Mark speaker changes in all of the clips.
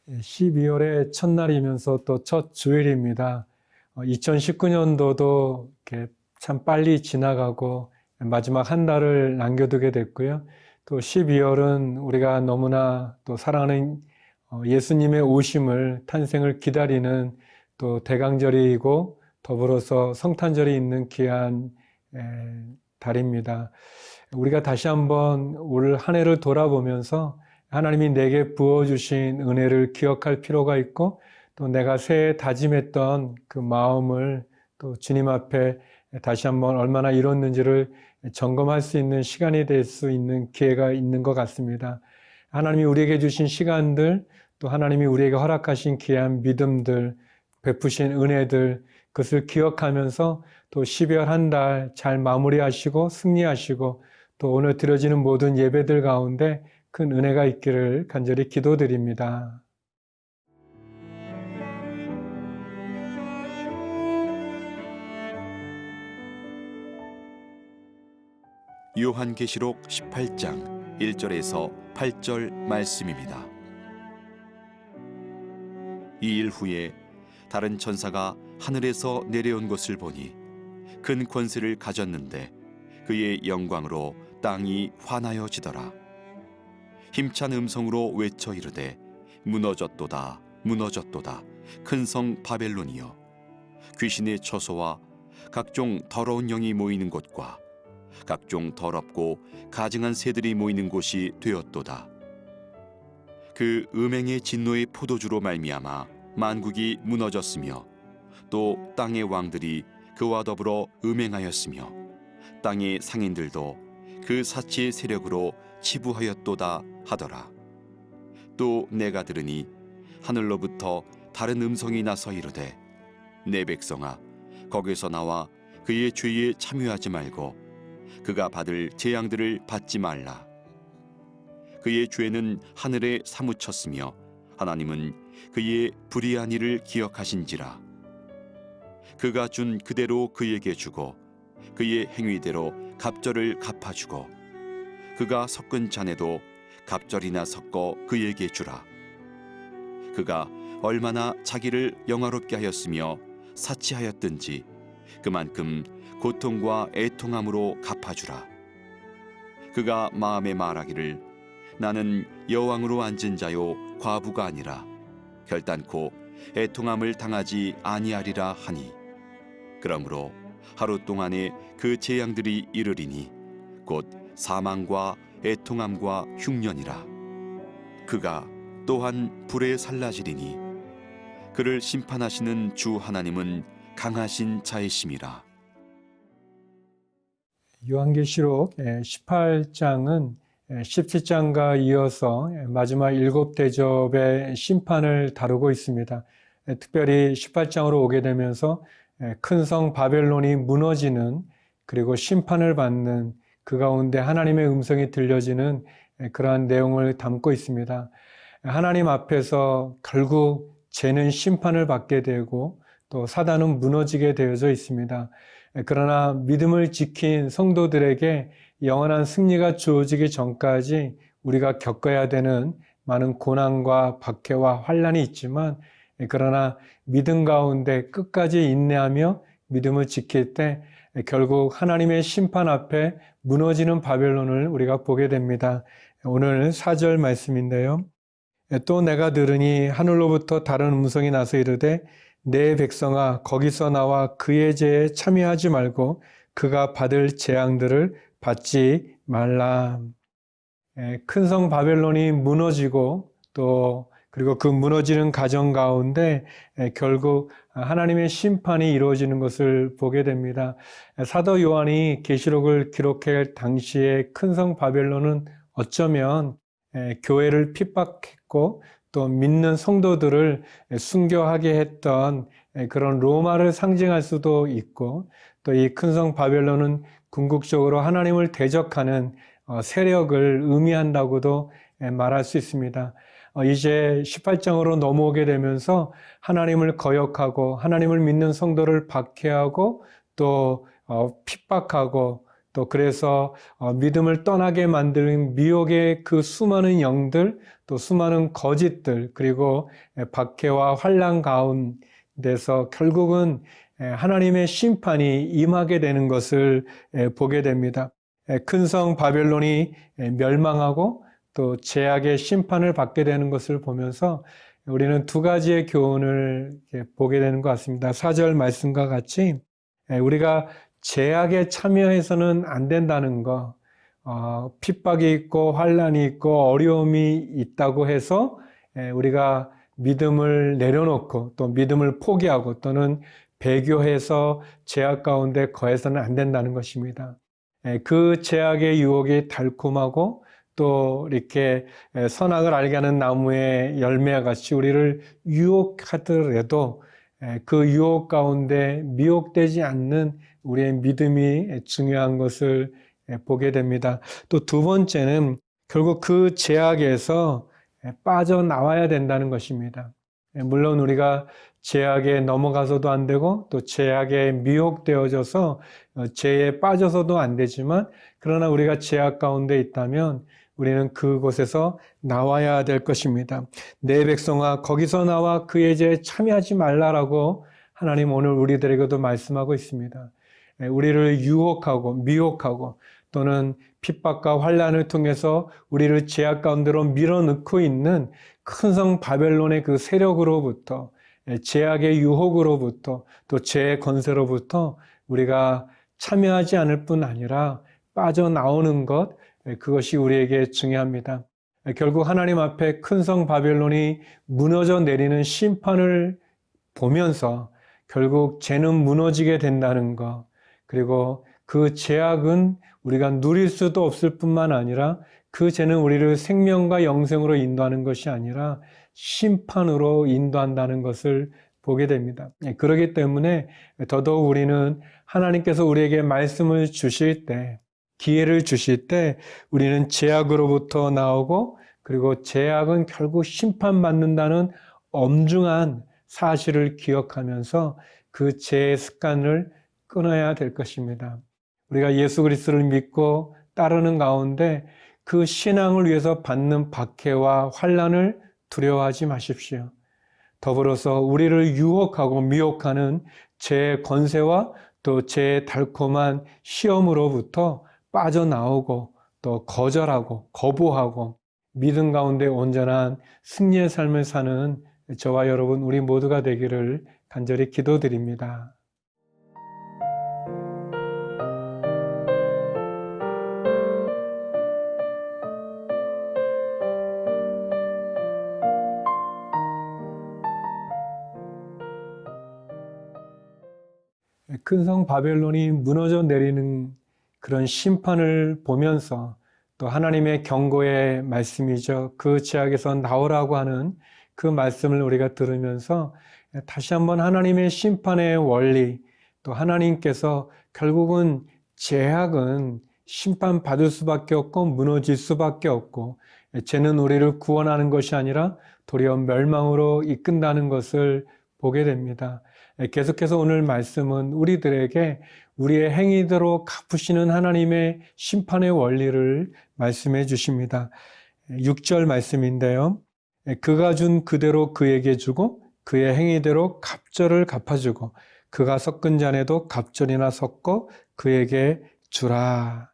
Speaker 1: 12월의 첫날이면서 또 첫 주일입니다. 2019년도도 이렇게 참 빨리 지나가고 마지막 한 달을 남겨두게 됐고요. 또 12월은 우리가 너무나 또 사랑하는 예수님의 오심을, 탄생을 기다리는 또 대강절이고 더불어서 성탄절이 있는 귀한 달입니다. 우리가 다시 한번 올 한 해를 돌아보면서 하나님이 내게 부어주신 은혜를 기억할 필요가 있고, 또 내가 새해 다짐했던 그 마음을 또 주님 앞에 다시 한번 얼마나 이뤘는지를 점검할 수 있는 시간이 될 수 있는 기회가 있는 것 같습니다. 하나님이 우리에게 주신 시간들, 또 하나님이 우리에게 허락하신 귀한 믿음들, 베푸신 은혜들, 그것을 기억하면서 또 12월 한 달 잘 마무리하시고 승리하시고, 또 오늘 드려지는 모든 예배들 가운데 큰 은혜가 있기를 간절히 기도드립니다.
Speaker 2: 요한계시록 18장 1절에서 8절 말씀입니다. 이 일 후에 다른 천사가 하늘에서 내려온 것을 보니 큰 권세를 가졌는데 그의 영광으로 땅이 환하여지더라. 힘찬 음성으로 외쳐 이르되 무너졌도다 무너졌도다 큰 성 바벨론이여, 귀신의 처소와 각종 더러운 영이 모이는 곳과 각종 더럽고 가증한 새들이 모이는 곳이 되었도다. 그 음행의 진노의 포도주로 말미암아 만국이 무너졌으며 또 땅의 왕들이 그와 더불어 음행하였으며 땅의 상인들도 그 사치의 세력으로 치부하였도다 하더라. 또 내가 들으니 하늘로부터 다른 음성이 나서 이르되 내 백성아, 거기서 나와 그의 죄에 참여하지 말고 그가 받을 재앙들을 받지 말라. 그의 죄는 하늘에 사무쳤으며 하나님은 그의 불의한 일을 기억하신지라. 그가 준 그대로 그에게 주고 그의 행위대로 갑절을 갚아주고 그가 섞은 잔에도 갑절이나 섞어 그에게 주라. 그가 얼마나 자기를 영화롭게 하였으며 사치하였든지 그만큼 고통과 애통함으로 갚아주라. 그가 마음에 말하기를 나는 여왕으로 앉은 자요 과부가 아니라 결단코 애통함을 당하지 아니하리라 하니, 그러므로 하루 동안에 그 재앙들이 이르리니 곧 사망과 애통함과 흉년이라. 그가 또한 불에 살라지리니 그를 심판하시는 주 하나님은 강하신 자이심이라.
Speaker 1: 요한계시록 18장은 17장과 이어서 마지막 7대접의 심판을 다루고 있습니다. 특별히 18장으로 오게 되면서 큰 성 바벨론이 무너지는, 그리고 심판을 받는, 그 가운데 하나님의 음성이 들려지는 그러한 내용을 담고 있습니다. 하나님 앞에서 결국 죄는 심판을 받게 되고 또 사단은 무너지게 되어져 있습니다. 그러나 믿음을 지킨 성도들에게 영원한 승리가 주어지기 전까지 우리가 겪어야 되는 많은 고난과 박해와 환난이 있지만, 그러나 믿음 가운데 끝까지 인내하며 믿음을 지킬 때 결국 하나님의 심판 앞에 무너지는 바벨론을 우리가 보게 됩니다. 오늘 4절 말씀인데요. 또 내가 들으니 하늘로부터 다른 음성이 나서 이르되 내 백성아, 거기서 나와 그의 죄에 참여하지 말고 그가 받을 재앙들을 받지 말라. 큰 성 바벨론이 무너지고 또 그리고 그 무너지는 과정 가운데 결국 하나님의 심판이 이루어지는 것을 보게 됩니다. 사도 요한이 계시록을 기록할 당시에 큰 성 바벨론은 어쩌면 교회를 핍박했고 또 믿는 성도들을 순교하게 했던 그런 로마를 상징할 수도 있고, 또 이 큰 성 바벨론은 궁극적으로 하나님을 대적하는 세력을 의미한다고도 말할 수 있습니다. 이제 18장으로 넘어오게 되면서 하나님을 거역하고 하나님을 믿는 성도를 박해하고 또 핍박하고 또 그래서 믿음을 떠나게 만드는 미혹의 그 수많은 영들, 또 수많은 거짓들, 그리고 박해와 환난 가운데서 결국은 하나님의 심판이 임하게 되는 것을 보게 됩니다. 큰 성 바벨론이 멸망하고 또 죄악의 심판을 받게 되는 것을 보면서 우리는 두 가지의 교훈을 보게 되는 것 같습니다. 4절 말씀과 같이 우리가 죄악에 참여해서는 안 된다는 거, 핍박이 있고 환난이 있고 어려움이 있다고 해서 우리가 믿음을 내려놓고 또 믿음을 포기하고 또는 배교해서 죄악 가운데 거해서는 안 된다는 것입니다. 그 죄악의 유혹이 달콤하고 또 이렇게 선악을 알게 하는 나무의 열매와 같이 우리를 유혹하더라도 그 유혹 가운데 미혹되지 않는 우리의 믿음이 중요한 것을 보게 됩니다. 또 두 번째는 결국 그 죄악에서 빠져나와야 된다는 것입니다. 물론 우리가 죄악에 넘어가서도 안 되고 또 죄악에 미혹되어져서 죄에 빠져서도 안 되지만 그러나 우리가 죄악 가운데 있다면 우리는 그곳에서 나와야 될 것입니다. 내 백성아 거기서 나와 그의 죄에 참여하지 말라라고 하나님 오늘 우리들에게도 말씀하고 있습니다. 우리를 유혹하고 미혹하고 또는 핍박과 환난을 통해서 우리를 죄악 가운데로 밀어넣고 있는 큰 성 바벨론의 그 세력으로부터 죄악의 유혹으로부터 또 죄의 권세로부터 우리가 참여하지 않을 뿐 아니라 빠져나오는 것, 그것이 우리에게 중요합니다. 결국 하나님 앞에 큰 성 바벨론이 무너져 내리는 심판을 보면서 결국 죄는 무너지게 된다는 것, 그리고 그 죄악은 우리가 누릴 수도 없을 뿐만 아니라 그 죄는 우리를 생명과 영생으로 인도하는 것이 아니라 심판으로 인도한다는 것을 보게 됩니다. 그렇기 때문에 더더욱 우리는 하나님께서 우리에게 말씀을 주실 때, 기회를 주실 때 우리는 죄악으로부터 나오고 그리고 죄악은 결국 심판받는다는 엄중한 사실을 기억하면서 그 죄의 습관을 끊어야 될 것입니다. 우리가 예수 그리스도를 믿고 따르는 가운데 그 신앙을 위해서 받는 박해와 환난을 두려워하지 마십시오. 더불어서 우리를 유혹하고 미혹하는 죄의 권세와 또 죄의 달콤한 시험으로부터 빠져나오고 또 거절하고 거부하고 믿음 가운데 온전한 승리의 삶을 사는 저와 여러분 우리 모두가 되기를 간절히 기도드립니다. 큰 성 바벨론이 무너져 내리는 그런 심판을 보면서 또 하나님의 경고의 말씀이죠. 그 죄악에서 나오라고 하는 그 말씀을 우리가 들으면서 다시 한번 하나님의 심판의 원리, 또 하나님께서 결국은 죄악은 심판받을 수밖에 없고 무너질 수밖에 없고 죄는 우리를 구원하는 것이 아니라 도리어 멸망으로 이끈다는 것을 보게 됩니다. 계속해서 오늘 말씀은 우리들에게 우리의 행위대로 갚으시는 하나님의 심판의 원리를 말씀해 주십니다. 6절 말씀인데요. 그가 준 그대로 그에게 주고 그의 행위대로 갑절을 갚아주고 그가 섞은 잔에도 갑절이나 섞어 그에게 주라.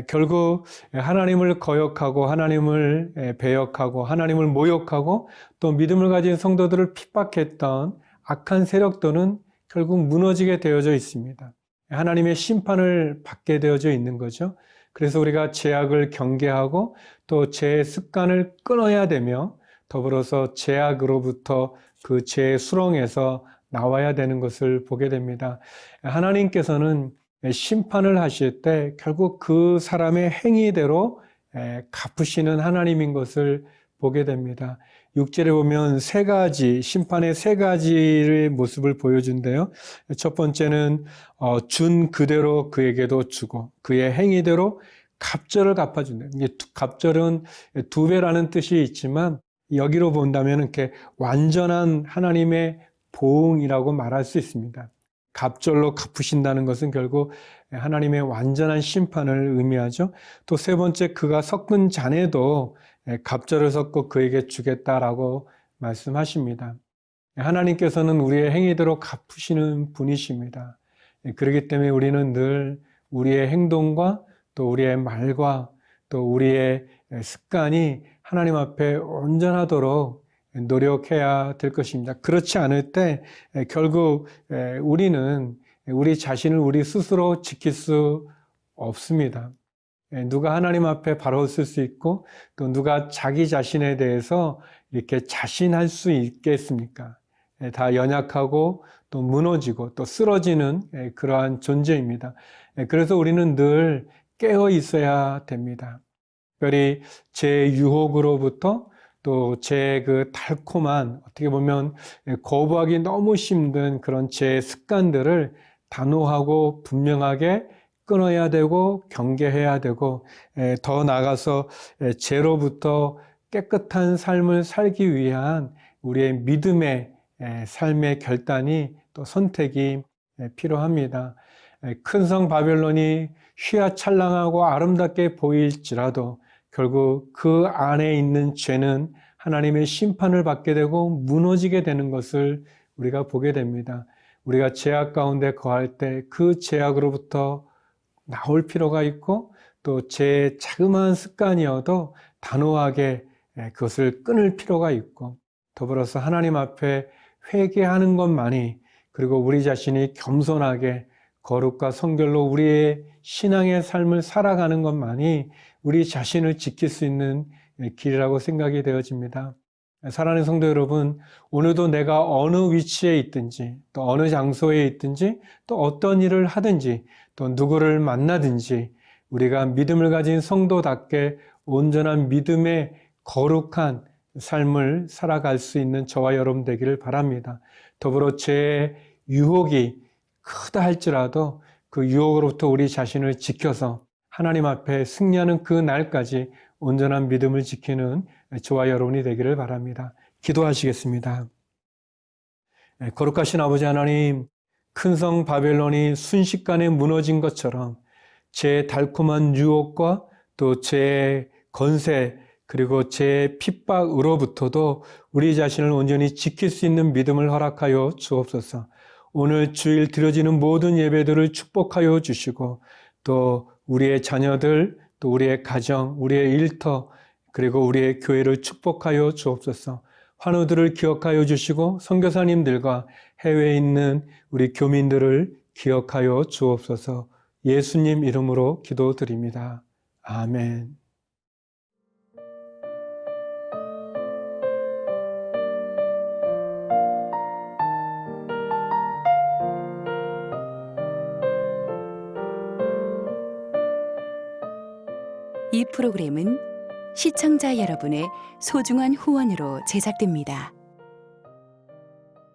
Speaker 1: 결국 하나님을 거역하고 하나님을 배역하고 하나님을 모욕하고 또 믿음을 가진 성도들을 핍박했던 악한 세력들은 결국 무너지게 되어져 있습니다. 하나님의 심판을 받게 되어져 있는 거죠. 그래서 우리가 죄악을 경계하고 또 죄의 습관을 끊어야 되며 더불어서 죄악으로부터 그 죄의 수렁에서 나와야 되는 것을 보게 됩니다. 하나님께서는 심판을 하실 때 결국 그 사람의 행위대로 갚으시는 하나님인 것을 보게 됩니다. 6절에 보면 세 가지, 심판의 세 가지의 모습을 보여준대요. 첫 번째는 준 그대로 그에게도 주고 그의 행위대로 갑절을 갚아준다. 갑절은 두 배라는 뜻이 있지만 여기로 본다면 이렇게 완전한 하나님의 보응이라고 말할 수 있습니다. 갑절로 갚으신다는 것은 결국 하나님의 완전한 심판을 의미하죠. 또 세 번째, 그가 섞은 잔에도 갑절을 섞고 그에게 주겠다라고 말씀하십니다. 하나님께서는 우리의 행위대로 갚으시는 분이십니다. 그렇기 때문에 우리는 늘 우리의 행동과 또 우리의 말과 또 우리의 습관이 하나님 앞에 온전하도록 노력해야 될 것입니다. 그렇지 않을 때 결국 우리는 우리 자신을 우리 스스로 지킬 수 없습니다. 누가 하나님 앞에 바로 설 수 있고 또 누가 자기 자신에 대해서 이렇게 자신할 수 있겠습니까? 다 연약하고 또 무너지고 또 쓰러지는 그러한 존재입니다. 그래서 우리는 늘 깨어 있어야 됩니다. 특별히 제 유혹으로부터 또 제 그 달콤한, 어떻게 보면 거부하기 너무 힘든 그런 제 습관들을 단호하고 분명하게 끊어야 되고 경계해야 되고, 더 나아가서 죄로부터 깨끗한 삶을 살기 위한 우리의 믿음의 삶의 결단이 또 선택이 필요합니다. 큰 성 바벨론이 휘황찬란하고 아름답게 보일지라도 결국 그 안에 있는 죄는 하나님의 심판을 받게 되고 무너지게 되는 것을 우리가 보게 됩니다. 우리가 죄악 가운데 거할 때 그 죄악으로부터 나올 필요가 있고 또 제 자그마한 습관이어도 단호하게 그것을 끊을 필요가 있고, 더불어서 하나님 앞에 회개하는 것만이, 그리고 우리 자신이 겸손하게 거룩과 성결로 우리의 신앙의 삶을 살아가는 것만이 우리 자신을 지킬 수 있는 길이라고 생각이 되어집니다. 사랑하는 성도 여러분, 오늘도 내가 어느 위치에 있든지 또 어느 장소에 있든지 또 어떤 일을 하든지 또 누구를 만나든지 우리가 믿음을 가진 성도답게 온전한 믿음의 거룩한 삶을 살아갈 수 있는 저와 여러분 되기를 바랍니다. 더불어 죄의 유혹이 크다 할지라도 그 유혹으로부터 우리 자신을 지켜서 하나님 앞에 승리하는 그 날까지 온전한 믿음을 지키는 저와 여러분이 되기를 바랍니다. 기도하시겠습니다. 거룩하신 아버지 하나님, 큰 성 바벨론이 순식간에 무너진 것처럼 제 달콤한 유혹과 또 제 건세 그리고 제 핍박으로부터도 우리 자신을 온전히 지킬 수 있는 믿음을 허락하여 주옵소서. 오늘 주일 드려지는 모든 예배들을 축복하여 주시고 또 우리의 자녀들, 또 우리의 가정, 우리의 일터, 그리고 우리의 교회를 축복하여 주옵소서. 환우들을 기억하여 주시고 선교사님들과 해외에 있는 우리 교민들을 기억하여 주옵소서. 예수님 이름으로 기도드립니다. 아멘.
Speaker 3: 이 프로그램은 시청자 여러분의 소중한 후원으로 제작됩니다.